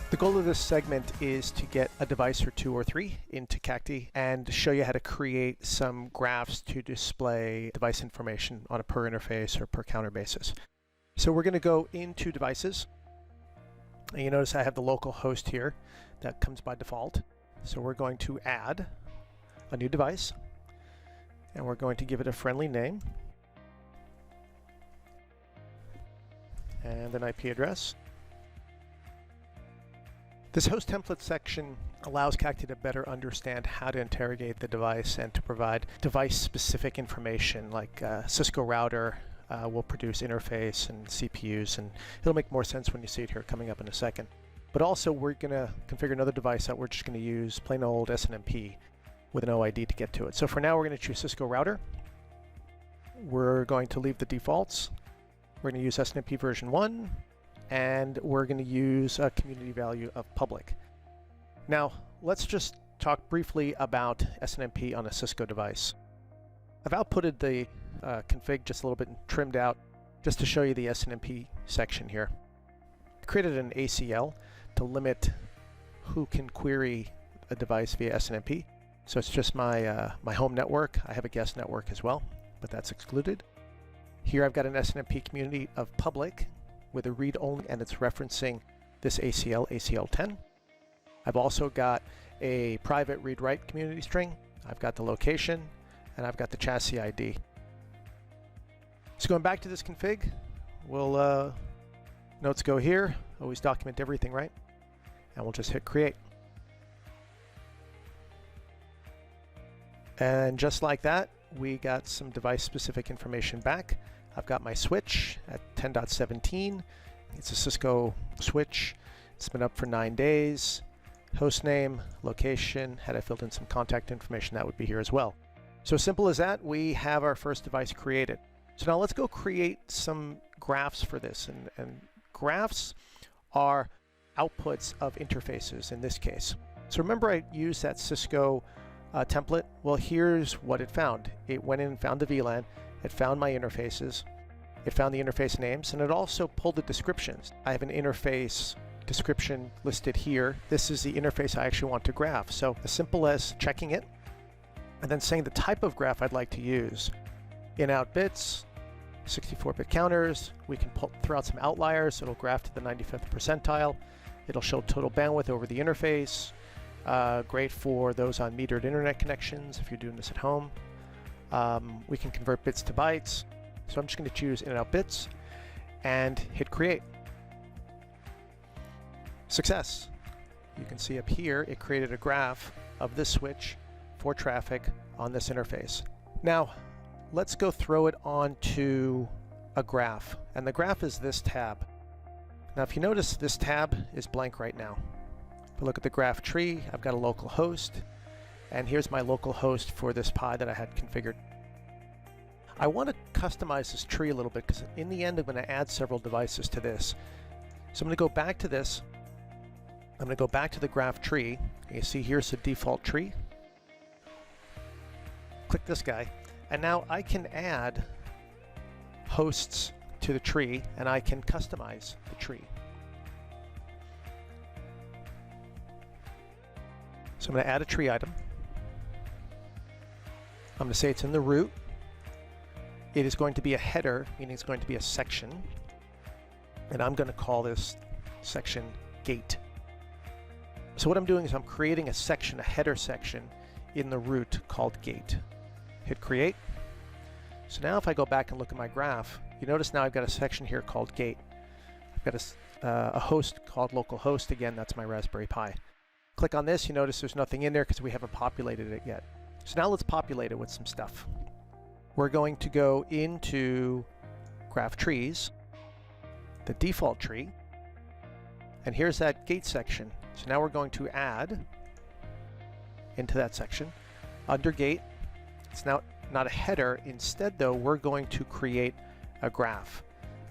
The goal of this segment is to get a device or two or three into Cacti and show you how to create some graphs to display device information on a per interface or per counter basis. So we're going to go into devices. And you notice I have the local host here that comes by default. So we're going to add a new device and we're going to give it a friendly name and an IP address. This host template section allows Cacti to better understand how to interrogate the device and to provide device-specific information like Cisco router will produce interface and CPUs, and it'll make more sense when you see it here coming up in a second. But also we're going to configure another device that we're just going to use plain old SNMP with an OID to get to it. So for now we're going to choose Cisco router. We're going to leave the defaults. We're going to use SNMP version 1. And we're going to use a community value of public. Now, let's just talk briefly about SNMP on a Cisco device. I've outputted the config just a little bit and trimmed out just to show you the SNMP section here. I created an ACL to limit who can query a device via SNMP. So it's just my home network. I have a guest network as well, but that's excluded. Here I've got an SNMP community of public with a read-only, and it's referencing this ACL, ACL10. I've also got a private read-write community string. I've got the location, and I've got the chassis ID. So going back to this config, we'll notes go here. Always document everything, right? And we'll just hit create. And just like that, we got some device-specific information back. I've got my switch at 10.17. It's a Cisco switch. It's been up for 9 days. Host name, location, had I filled in some contact information, that would be here as well. So simple as that, we have our first device created. So now let's go create some graphs for this. And graphs are outputs of interfaces in this case. So remember I used that Cisco template? Well, here's what it found. It went in and found the VLAN. It found my interfaces, it found the interface names, and it also pulled the descriptions. I have an interface description listed here. This is the interface I actually want to graph. So as simple as checking it, and then saying the type of graph I'd like to use. In-out bits, 64-bit counters, we can throw out some outliers, it'll graph to the 95th percentile, it'll show total bandwidth over the interface, great for those on metered internet connections if you're doing this at home. We can convert bits to bytes. So I'm just going to choose in and out bits and hit create. Success. You can see up here it created a graph of this switch for traffic on this interface. Now let's go throw it onto a graph, and the graph is this tab. Now if you notice, this tab is blank right now. If I look at the graph tree, I've got a local host. And here's my local host for this Pi that I had configured. I want to customize this tree a little bit because in the end I'm going to add several devices to this. So I'm going to go back to this. I'm going to go back to the graph tree. You see here's the default tree. Click this guy. And now I can add hosts to the tree and I can customize the tree. So I'm going to add a tree item. I'm going to say it's in the root. It is going to be a header, meaning it's going to be a section. And I'm going to call this section gate. So what I'm doing is I'm creating a section, a header section in the root called gate. Hit create. So now if I go back and look at my graph, you notice now I've got a section here called gate. I've got a host called localhost. Again, that's my Raspberry Pi. Click on this, you notice there's nothing in there because we haven't populated it yet. So now let's populate it with some stuff. We're going to go into graph trees, the default tree, and here's that gate section. So now we're going to add into that section. Under gate, it's now not a header. Instead though, we're going to create a graph.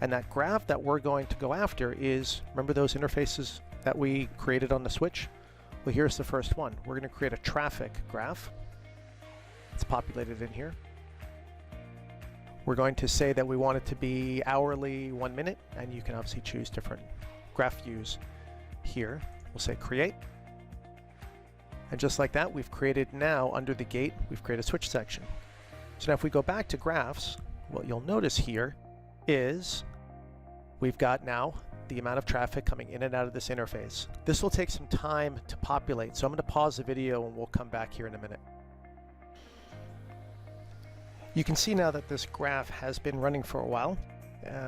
And that graph that we're going to go after is, remember those interfaces that we created on the switch? Well, here's the first one. We're going to create a traffic graph. It's populated in here. We're going to say that we want it to be hourly, 1 minute, and you can obviously choose different graph views here. We'll say create. And just like that, we've created now under the gate, we've created a switch section. So now if we go back to graphs, what you'll notice here is we've got now the amount of traffic coming in and out of this interface. This will take some time to populate, so I'm going to pause the video and we'll come back here in a minute. You can see now that this graph has been running for a while.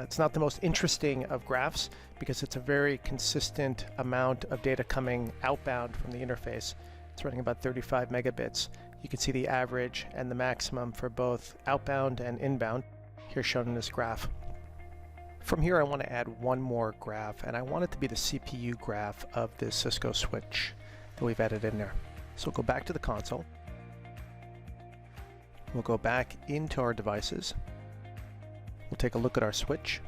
It's not the most interesting of graphs because it's a very consistent amount of data coming outbound from the interface. It's running about 35 megabits. You can see the average and the maximum for both outbound and inbound here shown in this graph. From here I want to add one more graph, and I want it to be the CPU graph of this Cisco switch that we've added in there. So we'll go back to the console. We'll go back into our devices. We'll take a look at our switch.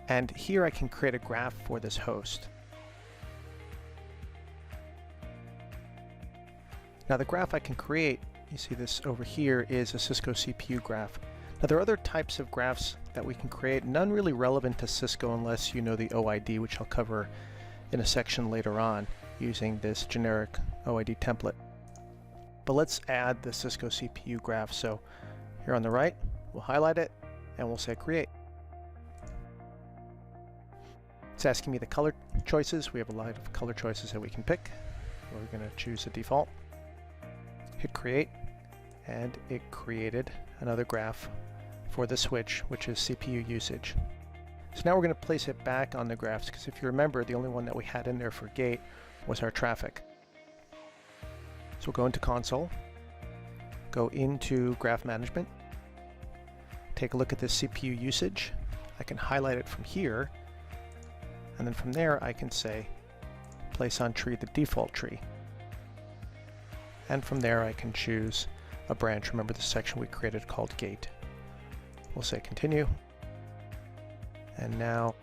And here I can create a graph for this host. Now the graph I can create, you see this over here, is a Cisco CPU graph. Now there are other types of graphs that we can create, none really relevant to Cisco unless you know the OID, which I'll cover in a section later on using this generic OID template. But let's add the Cisco CPU graph. So here on the right, we'll highlight it and we'll say create. It's asking me the color choices. We have a lot of color choices that we can pick. We're going to choose the default. Hit create, and it created another graph for the switch, which is CPU usage. So now we're going to place it back on the graphs, because if you remember, the only one that we had in there for gate was our traffic. So we'll go into console, go into graph management, take a look at this CPU usage. I can highlight it from here, and then from there I can say place on tree the default tree. And from there I can choose a branch. Remember the section we created called gate. We'll say continue. And now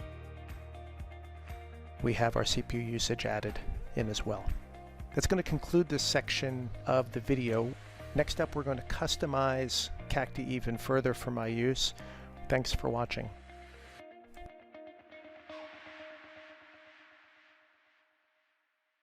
we have our CPU usage added in as well. That's going to conclude this section of the video. Next up, we're going to customize Cacti even further for my use. Thanks for watching.